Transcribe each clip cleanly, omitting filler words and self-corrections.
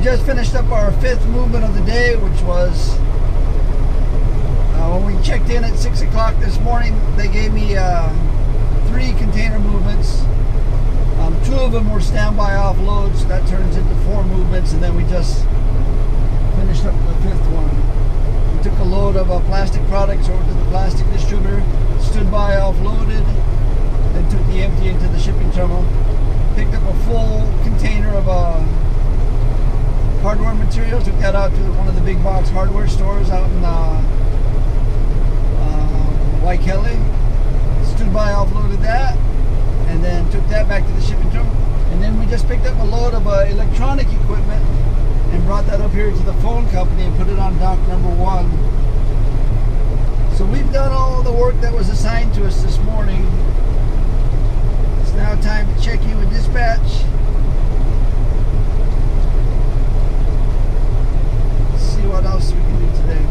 just finished up our fifth movement of the day, which was when we checked in at 6 o'clock this morning. They gave me 3 container movements. 2 of them were standby offloads, so that turns into 4 movements, and then we just finished up the 5th one. We took a load of plastic products over to the plastic distributor, stood by, offloaded, then took the empty into the shipping terminal, picked up a full container of hardware material, took that out to one of the big box hardware stores out in Waikele, stood by, offloaded that, and then took that back to the shipping terminal. And then we just picked up a load of electronic equipment and brought that up here to the phone company and put it on dock number 1. So we've done all the work that was assigned to us this morning. It's now time to check in with dispatch. See what else we can do today.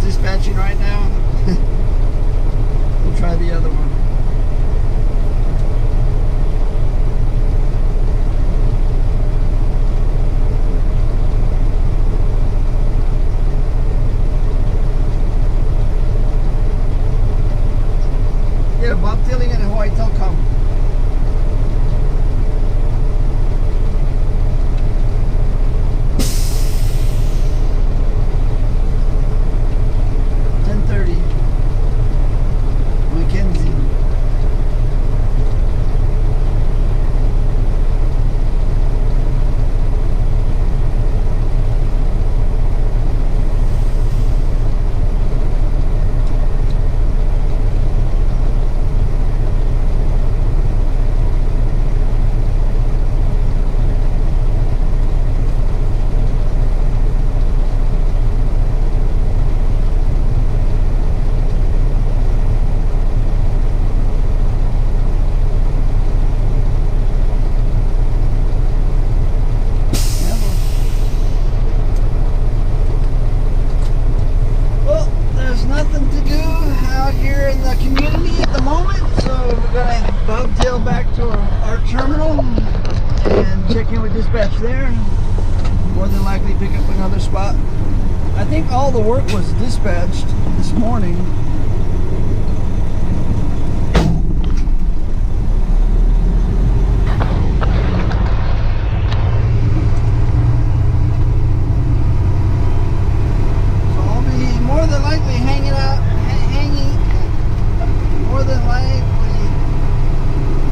Dispatching right now. We'll try the other one. Yeah, Bobtailing and Hawaii Telecom. Bobtail back to our terminal and check in with dispatch there. More than likely pick up another spot. I think all the work was dispatched this morning. So I'll be more than likely hanging out, more than likely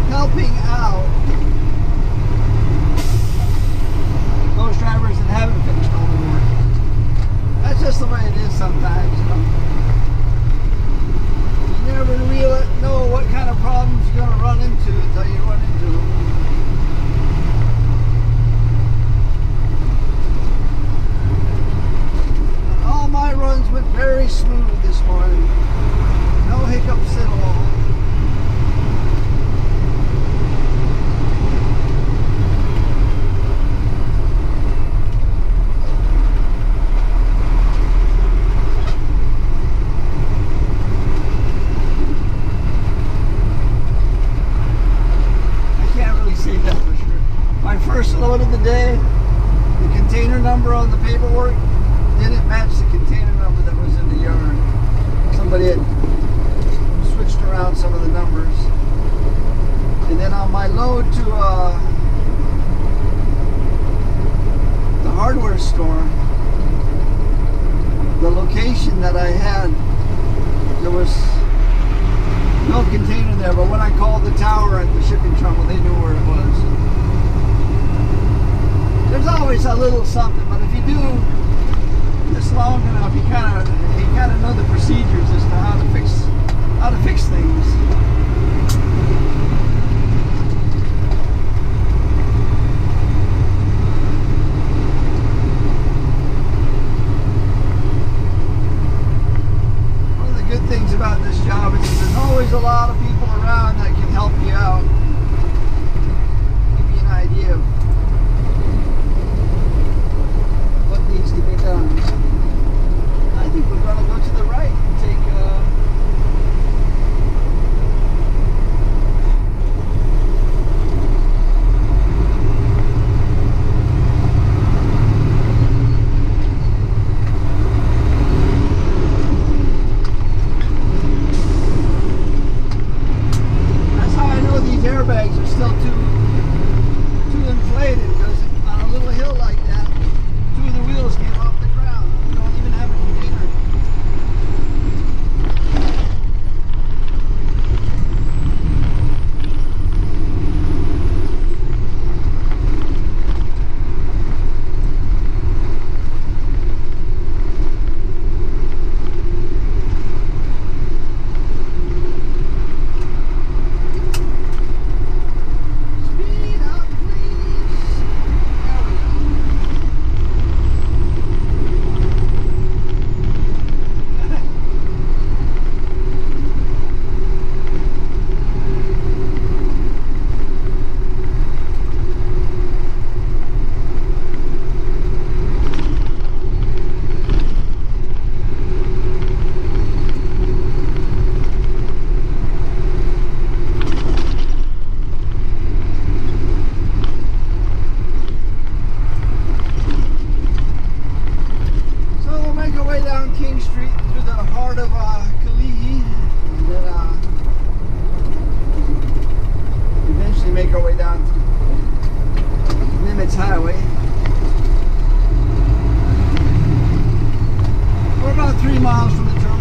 helping out those drivers that haven't finished all the work. That's just the way it is sometimes, you know. container number on the paperwork didn't match the container number that was in the yard. Somebody had switched around some of the numbers. And then on my load to the hardware store, the location that I had, there was no container there, but when I called the tower at the shipping terminal, they knew where it was. There's always a little something, but if you do this long enough, you kind of know the procedures as to how to fix things. One of the good things about this job is that there's always a lot of people around that can help you out, give you an idea of what needs to be done. I think we're going to go to the right and take that's how I know these airbags are still too inflated, because on a little hill like that, two of the wheels came off the ground. We don't even have a container. Speed up, please. There we So we'll make our way down King Street through the heart of Kalihi, and then eventually make our way down to Nimitz Highway. We're about 3 miles from the terminal.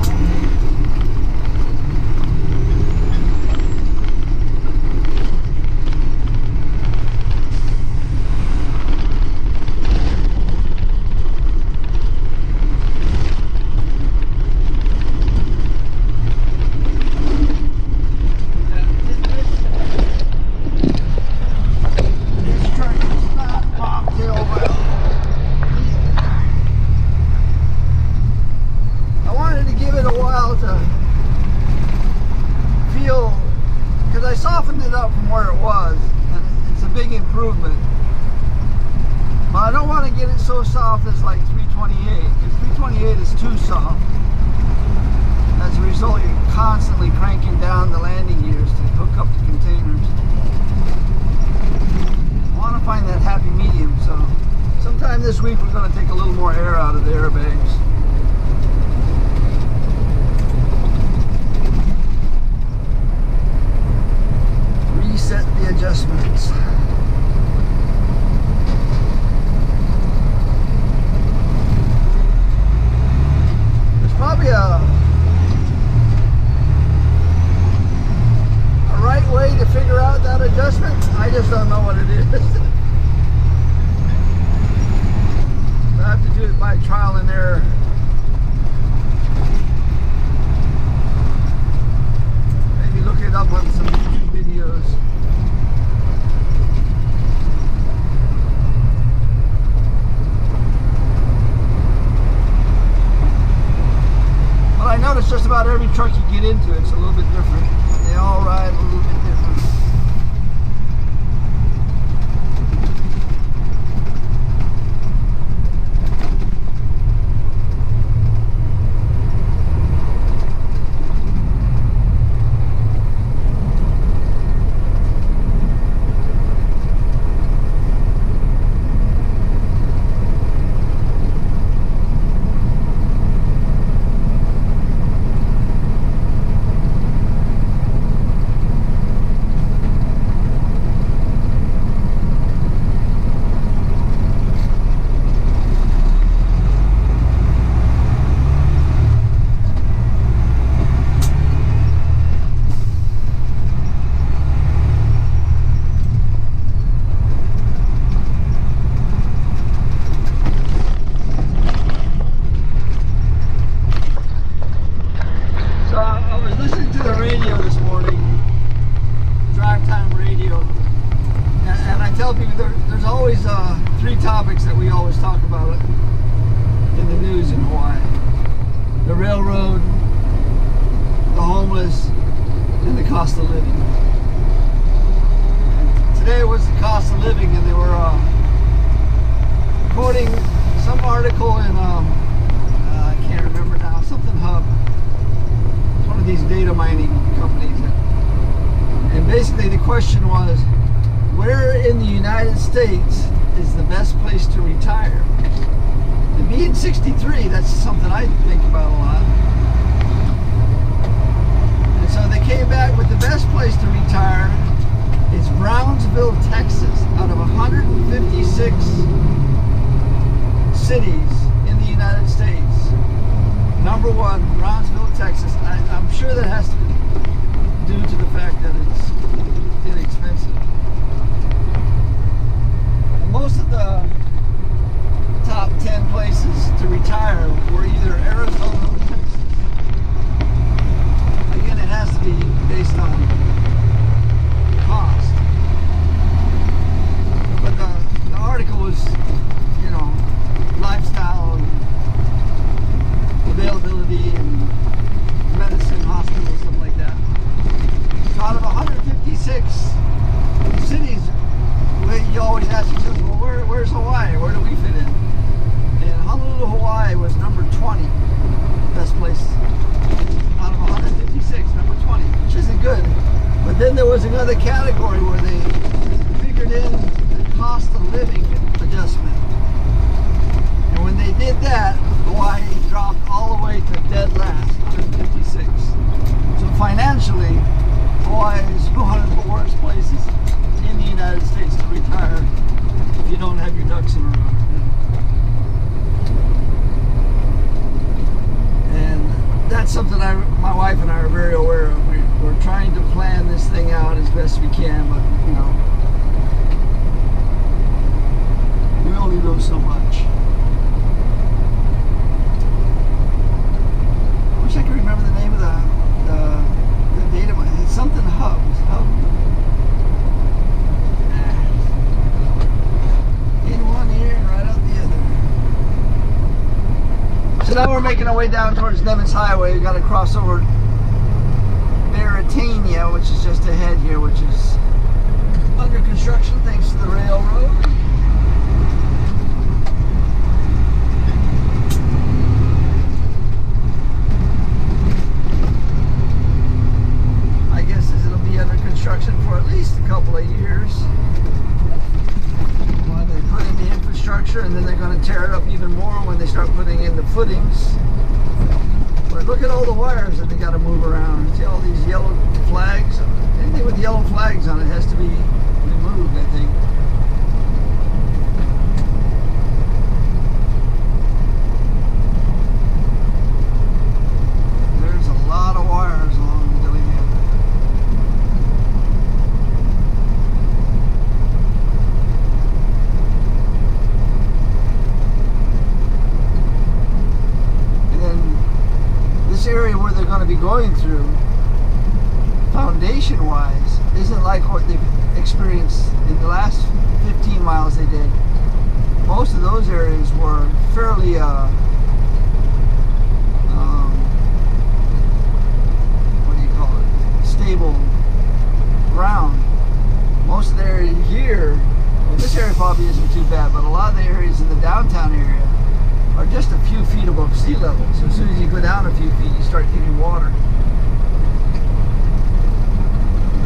This truck is not bobtail well. I wanted to give it a while to feel, because I softened it up from where it was, and it's a big improvement. But I don't want to get it so soft as like 328, because 328 is too soft. As a result, you're constantly cranking down the landing gears to hook up the containers. I want to find that happy medium, so sometime this week we're going to take a little more air out of the airbags. Reset the adjustments. There's probably a right way to figure out that adjustment. I just don't know what it is. I have to do it by trial and error. Maybe look it up on some YouTube videos. Well, I noticed just about every truck you get into, it's a little bit different. They all ride a little bit different. about it in the news in Hawaii. The railroad, the homeless, and the cost of living. And today was the cost of living, and they were quoting some article in, I can't remember now, something Hub. It's one of these data mining companies. And basically the question was, where in the United States is the best place to retire? And being 63, that's something I think about a lot. And so they came back with the best place to retire is Brownsville, Texas. Out of 156 cities in the United States, number one, Brownsville, Texas. I'm sure that has to be due to the fact that it's inexpensive. And most of the top 10 places to retire were either Arizona or Texas. Again, it has to be based on cost. But the article was, you know, lifestyle and availability and medicine, hospitals, stuff like that. So out of 156 cities, you always ask yourself, well, where's Hawaii? Where do we fit in? And Honolulu, Hawaii was number 20 best place out of 156, number 20, which isn't good. But then there was another category where they figured in the cost of living adjustment. And when they did that, Hawaii dropped all the way to dead last, 156. So financially, Hawaii is one of the worst places in the United States to retire if you don't have your ducks in a row. And that's something my wife and I are very aware of. We're trying to plan this thing out as best we can, but you know, we only know so much. I wish I could remember the name of the data. It's something Hub. In one ear and right out the other. So now we're making our way down towards Devon's Highway. We got to cross over Baratania, which is just ahead here, which is under construction thanks to the railroad. I guess it'll be under construction for at least a couple of years while they put in the infrastructure, and then they're going to tear it up even more when they start putting in the footings. But look at all the wires that they got to move around. See all these yellow flags? Anything with yellow flags on it has to be removed, I think. There's a lot of wires along the delineator. And then this area where they're going to be going through, foundation-wise, isn't like what they've experienced in the last 15 miles they did. Most of those areas were fairly what do you call it? Stable ground. Most of the area here, well, this area probably isn't too bad, but a lot of the areas in the downtown area are just a few feet above sea level. So as soon as you go down a few feet, you start hitting water.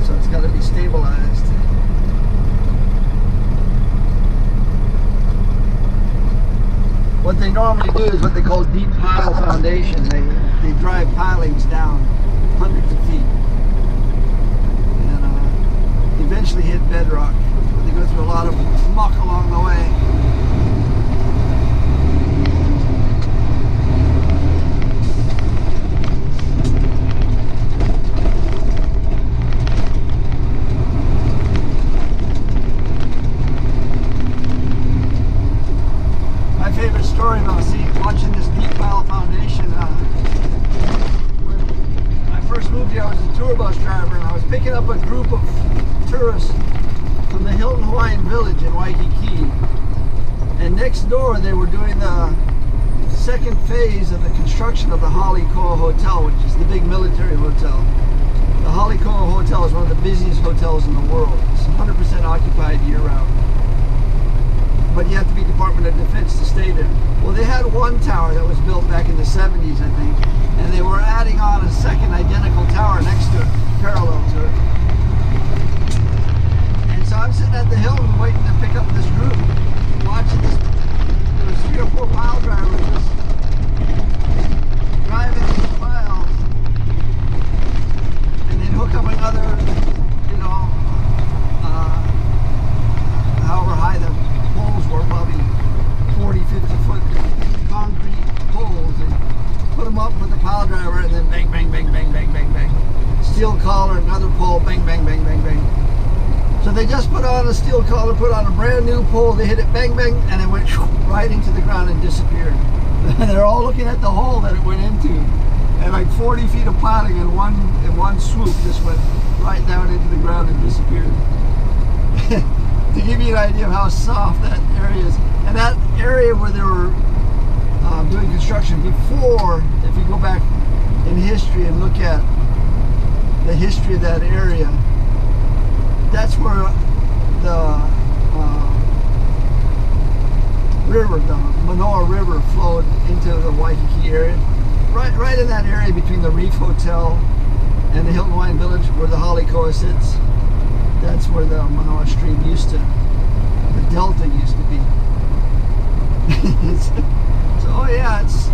So it's got to be stabilized. What they normally do is what they call deep pile foundation. They drive pilings down hundreds of feet and eventually hit bedrock. But they go through a lot of muck along the way. Story about watching this deep pile foundation. When I first moved here, I was a tour bus driver, and I was picking up a group of tourists from the Hilton Hawaiian Village in Waikiki. And next door, they were doing the second phase of the construction of the Holly Koa Hotel, which is the big military hotel. The Holly Koa Hotel is one of the busiest hotels in the world. It's 100% occupied year-round. But you have to be Department of Defense to stay there. Well, they had one tower that was built back in the 70s, I think, and they were adding on a second identical tower next to it, parallel to it. And so I'm sitting at the hill waiting to pick up this group, watching this. There was 3 or 4 pile drivers just driving these piles, and they'd hook up another, you know, however high the poles were, probably 40, 50 foot concrete poles, and put them up with the pile driver, and then bang, bang, bang, bang, bang, bang, bang. Steel collar, another pole, bang, bang, bang, bang, bang. So they just put on a steel collar, put on a brand new pole, they hit it bang, bang, and it went right into the ground and disappeared. They're all looking at the hole that it went into. And like 40 feet of piling in one swoop just went right down into the ground and disappeared. To give you an idea of how soft that area is. And that area where they were doing construction before, if you go back in history and look at the history of that area, that's where the river, the Manoa River, flowed into the Waikiki area. Right in that area between the Reef Hotel and the Hilton Hawaiian Village, where the Holly Koa sits. That's where the Manoa Stream used to, the delta used to be. So, oh yeah, it's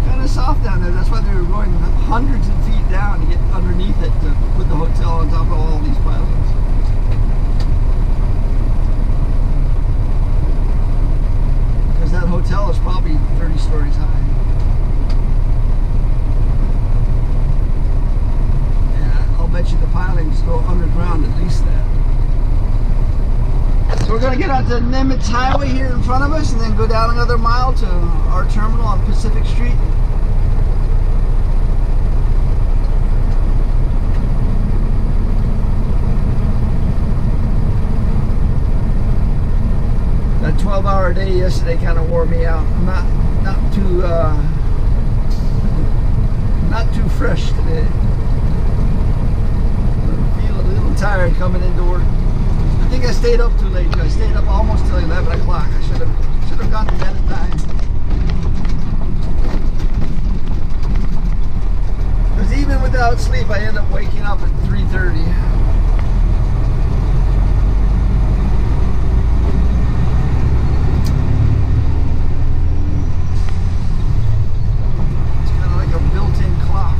kind of soft down there. That's why they were going hundreds of feet down to get underneath it to put the hotel on top of all these pilings. Because that hotel is probably 30 stories high. Bet you the pilings go underground at least that. So we're going to get onto Nimitz Highway here in front of us and then go down another mile to our terminal on Pacific Street. That 12-hour day yesterday kind of wore me out. I'm not too fresh today. Tired coming into work. I think I stayed up too late. I stayed up almost till 11 o'clock. I should have gone to bed at 9. Because even without sleep, I end up waking up at 3:30. It's kind of like a built-in clock.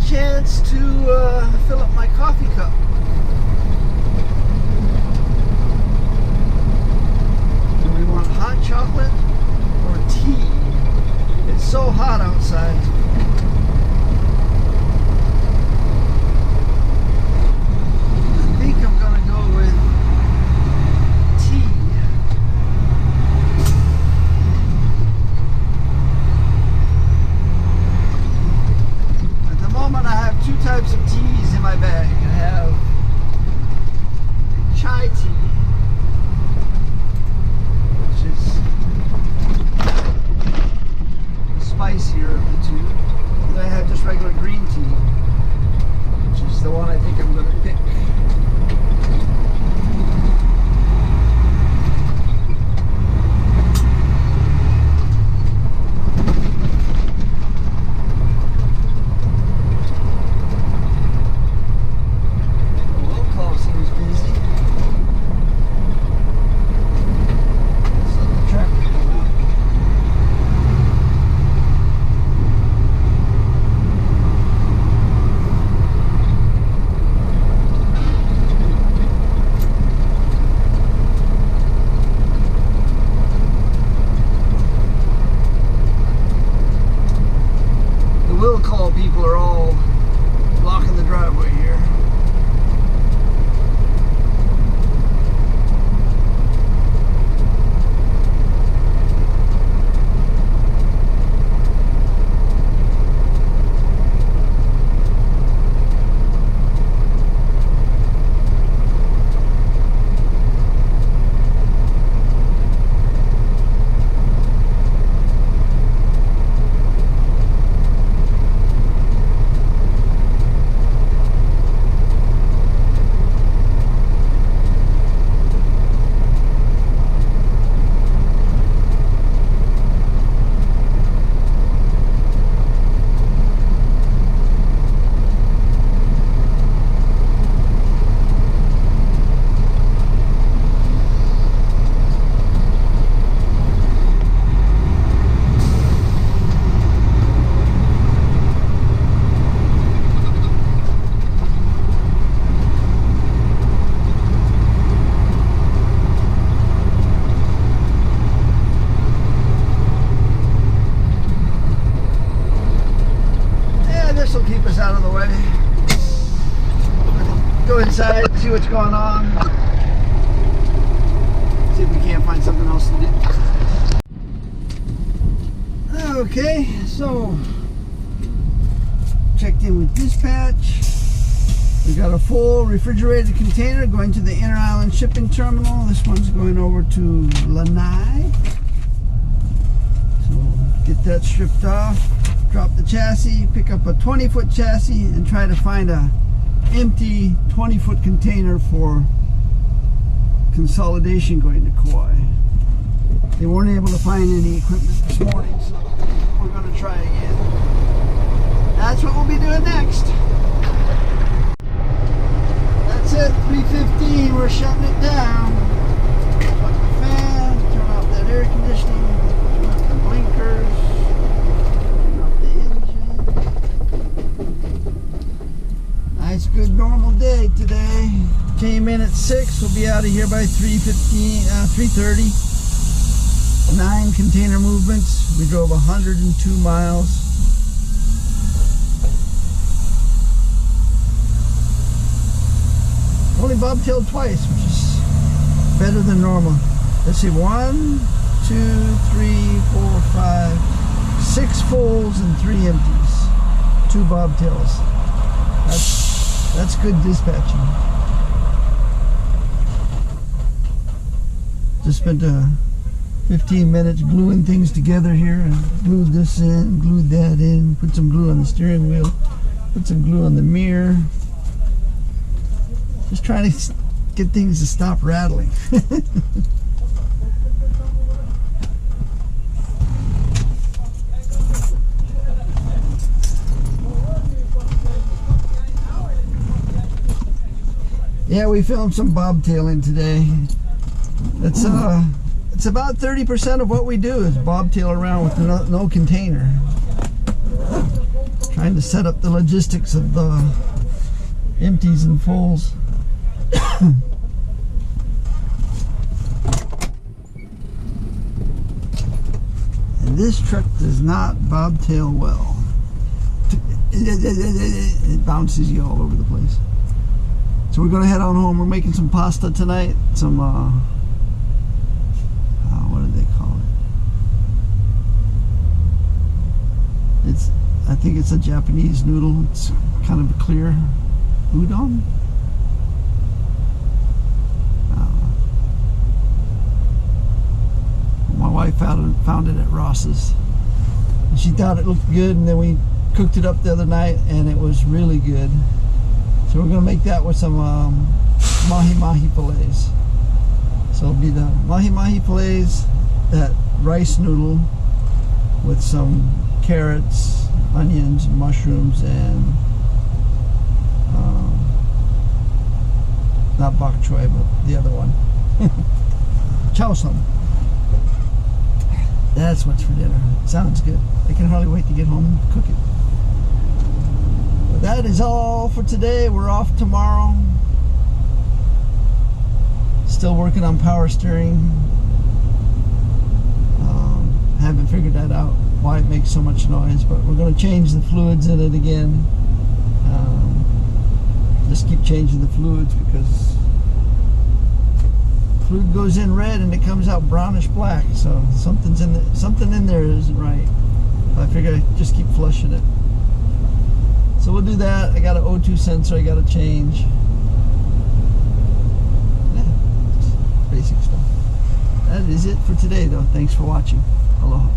Chance to fill up my coffee cup. Do we want hot chocolate or tea? It's so hot outside. I think I'm gonna go with tea. have chai tea, which is spicier of the two. And I have just regular green tea, which is the one I think I'm going to pick. People are all blocking the driveway here. This will keep us out of the way. Go inside, see what's going on. See if we can't find something else to do. Okay, so checked in with dispatch. We got a full refrigerated container going to the Inter Island shipping terminal. This one's going over to Lanai. So get that stripped off. Drop the chassis, pick up a 20-foot chassis, and try to find a empty 20-foot container for consolidation going to Kauai. They weren't able to find any equipment this morning, so we're going to try again. That's what we'll be doing next. That's it, 3:15, we're shutting it down. Plug the fan, turn off that air conditioning, turn off the blinkers. Nice, good, normal day today. Came in at 6. We'll be out of here by 3:30. 9 container movements. We drove 102 miles. Only bobtailed twice, which is better than normal. Let's see, 1, 2, 3, 4, 5, 6 fulls and 3 empties. 2 bobtails. That's good dispatching. Just spent 15 minutes gluing things together here, and glued this in, glued that in, put some glue on the steering wheel, put some glue on the mirror. Just trying to get things to stop rattling. Yeah, we filmed some bobtailing today. It's about 30% of what we do is bobtail around with no container. Trying to set up the logistics of the empties and fulls. And this truck does not bobtail well. It bounces you all over the place. So we're going to head on home. We're making some pasta tonight. Some, what do they call it? I think it's a Japanese noodle. It's kind of a clear udon. wife found it at Ross's. And she thought it looked good, and then we cooked it up the other night, and it was really good. So we're gonna make that with some mahi-mahi fillets. So it'll be the mahi-mahi fillets, that rice noodle with some carrots, onions, mushrooms, and not bok choy, but the other one. Chow sum. That's what's for dinner. Sounds good. I can hardly wait to get home and cook it. But that is all for today. We're off tomorrow. Still working on power steering. Haven't figured that out, why it makes so much noise, but we're going to change the fluids in it again. Just keep changing the fluids, because fluid goes in red and it comes out brownish black, so something in there isn't right. So I figure I just keep flushing it. So we'll do that. I got an O2 sensor I got to change. Yeah, just basic stuff. That is it for today, though. Thanks for watching. Aloha.